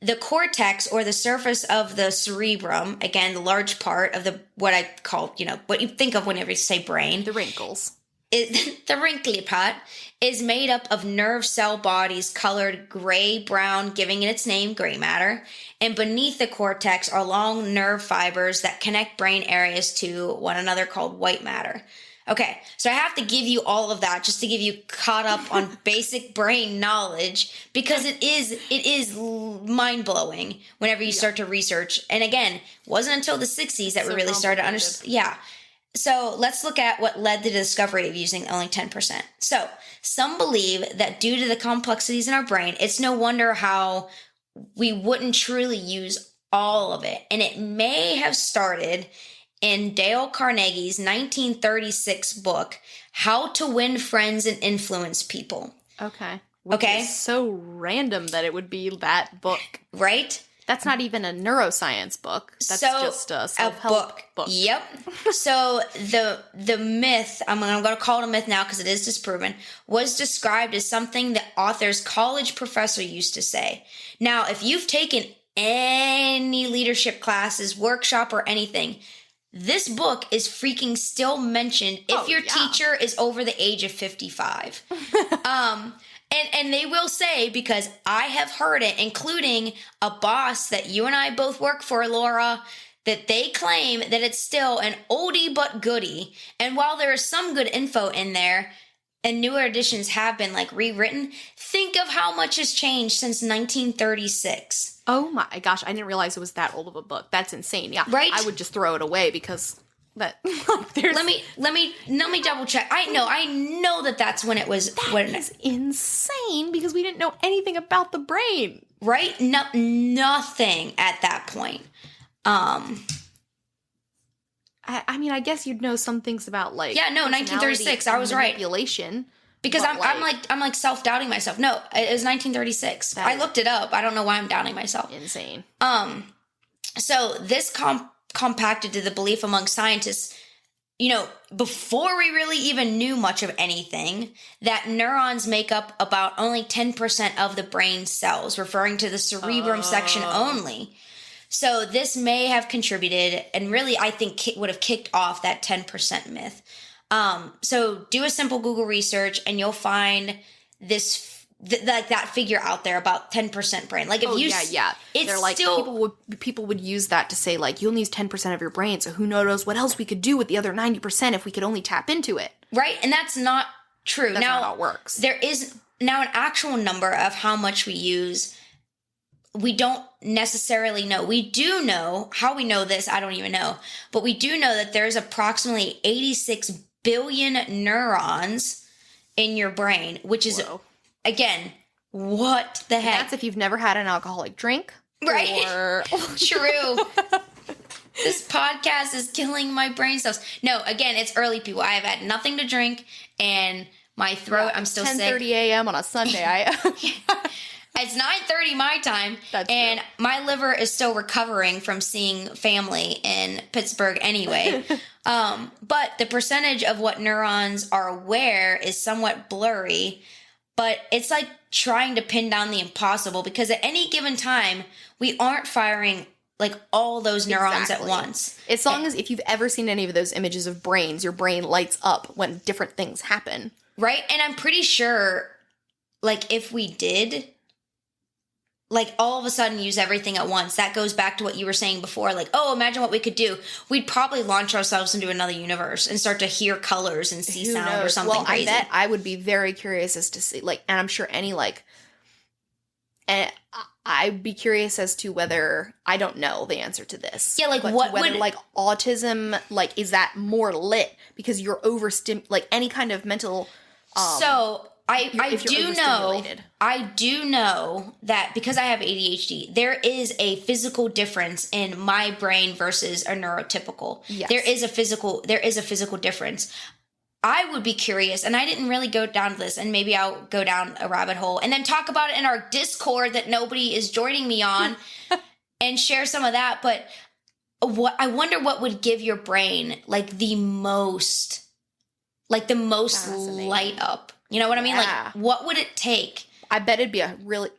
the cortex, or the surface of the cerebrum, again, the large part of the, what I call, what you think of whenever you say brain. The wrinkles. The wrinkly part is made up of nerve cell bodies colored gray-brown, giving it its name, gray matter. And beneath the cortex are long nerve fibers that connect brain areas to one another called white matter. Okay, so I have to give you all of that just to give you caught up on basic brain knowledge, because it is mind-blowing whenever you start to research. And again, it wasn't until the 60s that we really started to understand. Yeah. So let's look at what led to the discovery of using only 10%. So some believe that due to the complexities in our brain, it's no wonder how we wouldn't truly use all of it. And it may have started in Dale Carnegie's 1936 book, How to Win Friends and Influence People. Okay. Which is so random that it would be that book. Right? That's not even a neuroscience book. That's just a self-help book. Yep. So the myth, I'm going to call it a myth now because it is disproven, was described as something the author's college professor used to say. Now, if you've taken any leadership classes, workshop, or anything, this book is freaking still mentioned if your teacher is over the age of 55. And they will say, because I have heard it, including a boss that you and I both work for, Laura, that they claim that it's still an oldie but goodie. And while there is some good info in there, and newer editions have been rewritten, think of how much has changed since 1936. Oh my gosh, I didn't realize it was that old of a book. That's insane. Yeah. Right? I would just throw it away because that there's Let me double check. I know that's when it was. That is insane because we didn't know anything about the brain. Right? Nothing at that point. I mean, I guess you'd know some things about 1936. I was right. Manipulation. Because I'm self-doubting myself. No, it was 1936. I looked it up. I don't know why I'm doubting myself. Insane. So this compacted to the belief among scientists, before we really even knew much of anything, that neurons make up about only 10% of the brain cells, referring to the cerebrum section only. So this may have contributed, and really I think would have kicked off that 10% myth. So do a simple Google research and you'll find this that figure out there about 10% brain. It's they're still people would use that to say you'll need 10% of your brain. So who knows what else we could do with the other 90% if we could only tap into it. Right, and that's not true. That's not how it works. There is now an actual number of how much we use. We don't necessarily know. We do know how we know this. I don't even know, but we do know that there's approximately 86 billion neurons in your brain, which is, again, what the heck? That's if you've never had an alcoholic drink. Right. True. This podcast is killing my brain cells. No, again, it's early, people. I have had nothing to drink and my throat, I'm still sick. 10:30 a.m. on a Sunday. It's 9:30 my time, and my liver is still recovering from seeing family in Pittsburgh anyway. But the percentage of what neurons are aware is somewhat blurry, but it's like trying to pin down the impossible because at any given time, we aren't firing all those neurons at once. As long as if you've ever seen any of those images of brains, your brain lights up when different things happen. Right? And I'm pretty sure, if we did all of a sudden use everything at once. That goes back to what you were saying before. Imagine what we could do. We'd probably launch ourselves into another universe and start to hear colors and see sound or something crazy. I bet I would be very curious as to see, and I'm sure and I'd be curious as to whether, I don't know the answer to this. Yeah, whether autism, is that more lit because you're any kind of mental... I do know that because I have ADHD, there is a physical difference in my brain versus a neurotypical. Yes. There is a physical difference. I would be curious, and I didn't really go down this, and maybe I'll go down a rabbit hole and then talk about it in our Discord that nobody is joining me on and share some of that. But I wonder what would give your brain like the most light up. You know what I mean? Like, what would it take? I bet it'd be a really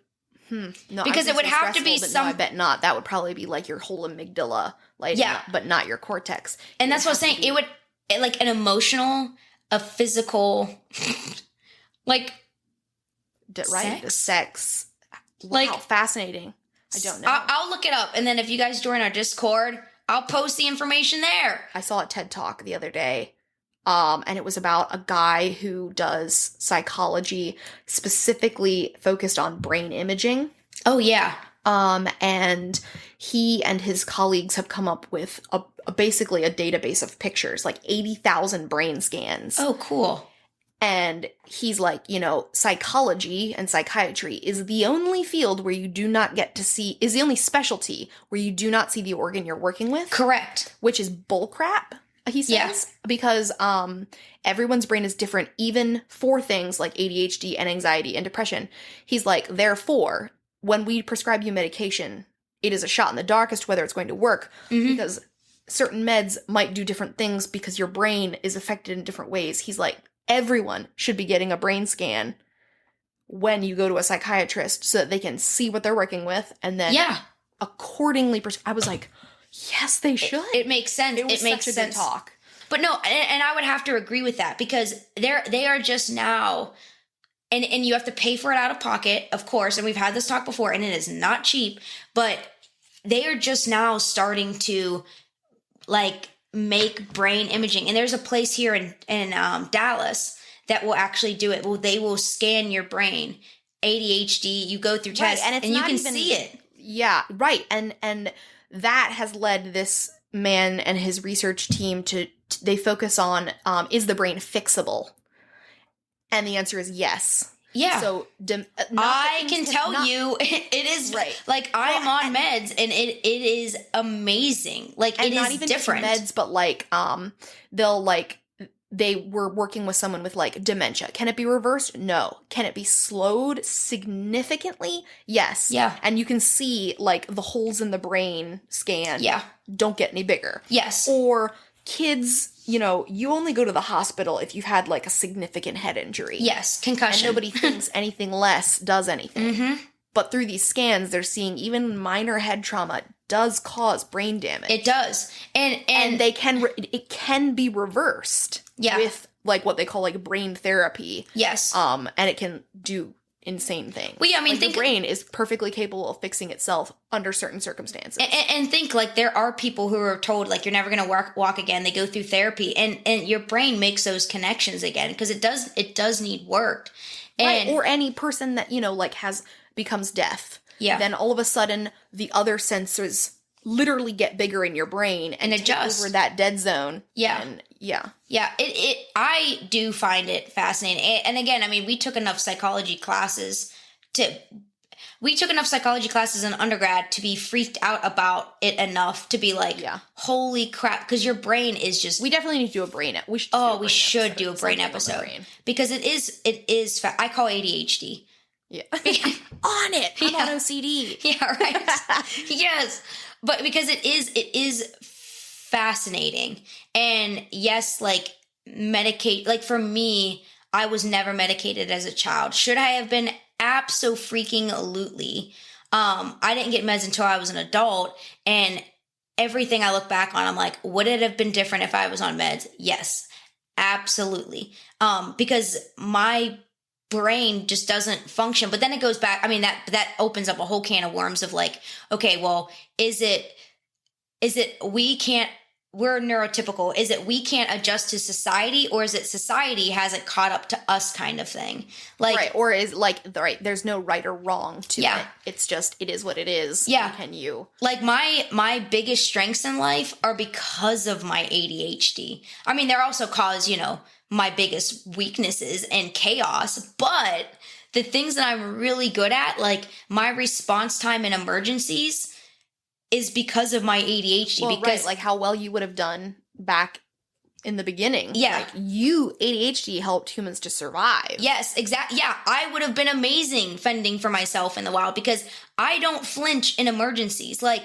no, because it would have to be some. No, I bet not. That would probably be like your whole amygdala, like but not your cortex. And that's what I'm saying. It would like an emotional, a physical, like right, the sex. Wow, like fascinating. I don't know. I'll look it up, and then if you guys join our Discord, I'll post the information there. I saw a TED Talk the other day. And it was about a guy who does psychology specifically focused on brain imaging. Oh, yeah. And he and his colleagues have come up with basically a database of pictures, like 80,000 brain scans. Oh, cool. And he's like, psychology and psychiatry is the only field where you do not get to see, is the only specialty where you do not see the organ you're working with. Correct. Which is bullcrap. He says, because everyone's brain is different, even for things like ADHD and anxiety and depression. He's like, therefore, when we prescribe you medication, it is a shot in the dark as to whether it's going to work, because certain meds might do different things because your brain is affected in different ways. He's like, everyone should be getting a brain scan when you go to a psychiatrist so that they can see what they're working with and then accordingly. I was like, yes, they should. It makes sense. It makes such a good talk. But no, and I would have to agree with that because they are just now, and you have to pay for it out of pocket, of course, and we've had this talk before, and it is not cheap, but they are just now starting to, like, make brain imaging. And there's a place here in Dallas that will actually do it. Well, they will scan your brain, ADHD, you go through tests, and you can see it. Yeah, right. And that has led this man and his research team to they focus on, is the brain fixable? And the answer is yes. Yeah. So I can tell you it is right. Like I'm on meds and it is amazing. Like it is not even different meds, but like they were working with someone with like dementia. Can it be reversed? No. Can it be slowed significantly? Yes. Yeah. And you can see like the holes in the brain scan. Yeah. Don't get any bigger. Yes. Or kids, you only go to the hospital if you've had like a significant head injury. Yes. Concussion. And nobody thinks anything less does anything. Mm-hmm. But through these scans, they're seeing even minor head trauma does cause brain damage. It does. And it can be reversed with like what they call like brain therapy. Yes. And it can do insane things. Well, yeah, I mean, like the brain is perfectly capable of fixing itself under certain circumstances. And think like there are people who are told like you're never going to walk again. They go through therapy and your brain makes those connections again because it does need work. And, right. Or any person that, like becomes deaf. Yeah. Then all of a sudden the other sensors literally get bigger in your brain and adjust over that dead zone. Yeah. And yeah. Yeah. I do find it fascinating. And again, I mean, we took enough psychology classes in undergrad to be freaked out about it enof to be like, holy crap. Cause your brain is just, we definitely need to do a brain. We should do a brain episode because it is, I call ADHD. Yeah. On it. I'm on OCD. Yeah. Right. Yes. But because it is fascinating. And yes, like medicate, like for me, I was never medicated as a child. Should I have been? Abso-freaking-lutely. I didn't get meds until I was an adult. And everything I look back on, I'm like, would it have been different if I was on meds? Yes, absolutely. Because my brain just doesn't function. But then it goes back. I mean, that opens up a whole can of worms of like, okay, well, is it we're neurotypical? Is it we can't adjust to society, or is it society hasn't caught up to us kind of thing? Like, right, or is like there's no right or wrong to it. It's just it is what it is. Yeah. Can you like my biggest strengths in life are because of my ADHD. I mean, they're also caused, my biggest weaknesses and chaos, but the things that I'm really good at, like my response time in emergencies, is because of my ADHD. Well, because right, like how well you would have done back in the beginning. Yeah. Like ADHD helped humans to survive. Yes, exactly. Yeah, I would have been amazing fending for myself in the wild because I don't flinch in emergencies. Like,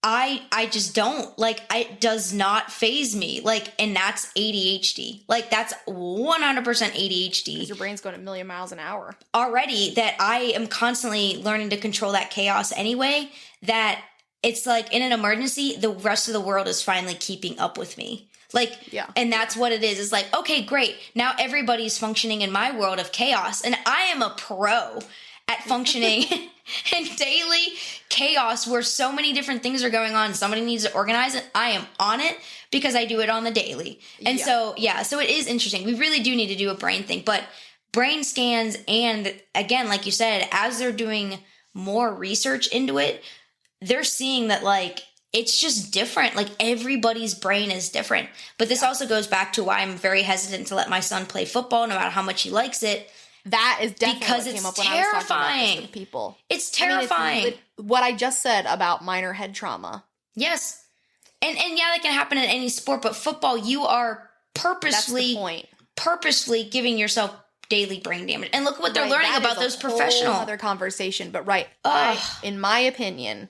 I just don't. Like, it does not faze me. Like, and that's ADHD. Like, that's 100% ADHD. Because your brain's going a million miles an hour. Already, that I am constantly learning to control that chaos anyway, that it's like in an emergency, the rest of the world is finally keeping up with me. Like, yeah. And that's what it is. It's like, okay, great. Now everybody's functioning in my world of chaos. And I am a pro at functioning in daily chaos where so many different things are going on. Somebody needs to organize it. I am on it because I do it on the daily. And so it is interesting. We really do need to do a brain thing. But brain scans, and again, like you said, as they're doing more research into it, they're seeing that, like, it's just different. Like, everybody's brain is different. But this also goes back to why I'm very hesitant to let my son play football, no matter how much he likes it. That is definitely because what came up it's when I was talking about terrifying. this with people. It's terrifying. I mean, what I just said about minor head trauma. Yes. And that can happen in any sport, but football, you are purposely giving yourself daily brain damage. And look what they're learning about those professional. Whole other conversation, but in my opinion,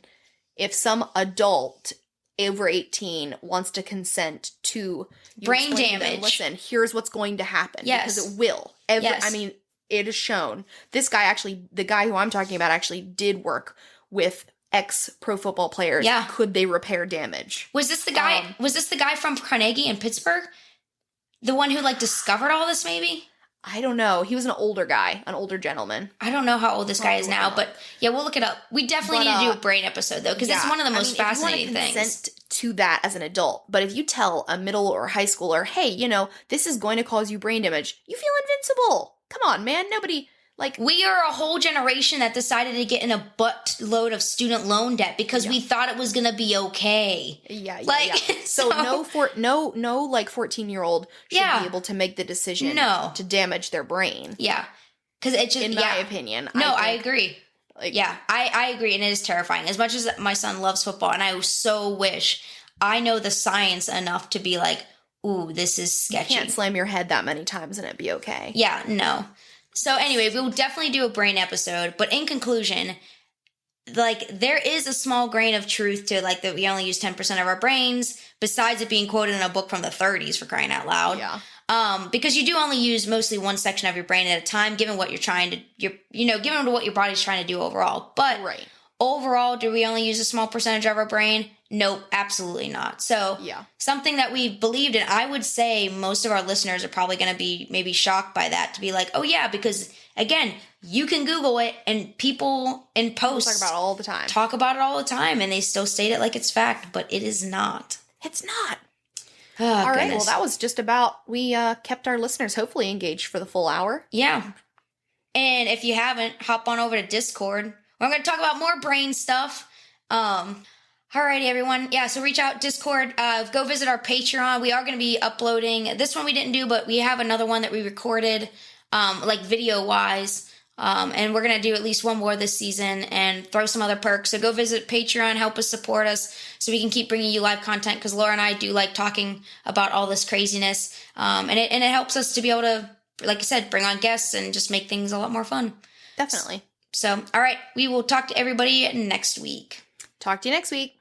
if some adult over 18 wants to consent to brain damage, listen, here's what's going to happen. Yes. Because it will. I mean, it is shown. This guy actually, the guy who I'm talking about actually did work with ex-pro football players. Yeah. Could they repair damage? Was this the guy, from Carnegie in Pittsburgh? The one who, like, discovered all this, maybe? I don't know. He was an older guy, an older gentleman. I don't know how old this guy is now, but yeah, we'll look it up. We definitely need to do a brain episode, though, because it's one of the most fascinating things. You want to consent to that as an adult, but if you tell a middle or high schooler, hey, this is going to cause you brain damage, you feel invincible. Come on, man. Nobody, we are a whole generation that decided to get in a buttload of student loan debt because we thought it was going to be okay. Yeah. So no 14-year-old should be able to make the decision to damage their brain. Yeah. Because it just, in my opinion. I agree. I agree. And it is terrifying. As much as my son loves football, and I so wish I know the science enough to be like, ooh, this is sketchy. You can't slam your head that many times and it'd be okay. Yeah, no. So anyway, we'll definitely do a brain episode. But in conclusion, there is a small grain of truth to, that we only use 10% of our brains, besides it being quoted in a book from the 30s, for crying out loud. Yeah. Because you do only use mostly one section of your brain at a time, given what you're trying to, given what your body's trying to do overall. But overall, do we only use a small percentage of our brain? Nope, absolutely not. So something that we believed in, I would say most of our listeners are probably going to be maybe shocked by that, to be like, oh yeah, because again, you can Google it and people in posts talk about it all the time, and they still state it like it's fact, but it is not. It's not. Oh, all right, goodness. well, that was just about, we kept our listeners hopefully engaged for the full hour. Yeah. And if you haven't, hop on over to Discord. We're going to talk about more brain stuff. Alrighty, everyone. Yeah, so reach out, Discord. Go visit our Patreon. We are going to be uploading. This one we didn't do, but we have another one that we recorded, video-wise. And we're going to do at least one more this season and throw some other perks. So go visit Patreon, help us support us so we can keep bringing you live content, because Laura and I do like talking about all this craziness. And it helps us to be able to, like I said, bring on guests and just make things a lot more fun. Definitely. So, all right, we will talk to everybody next week. Talk to you next week.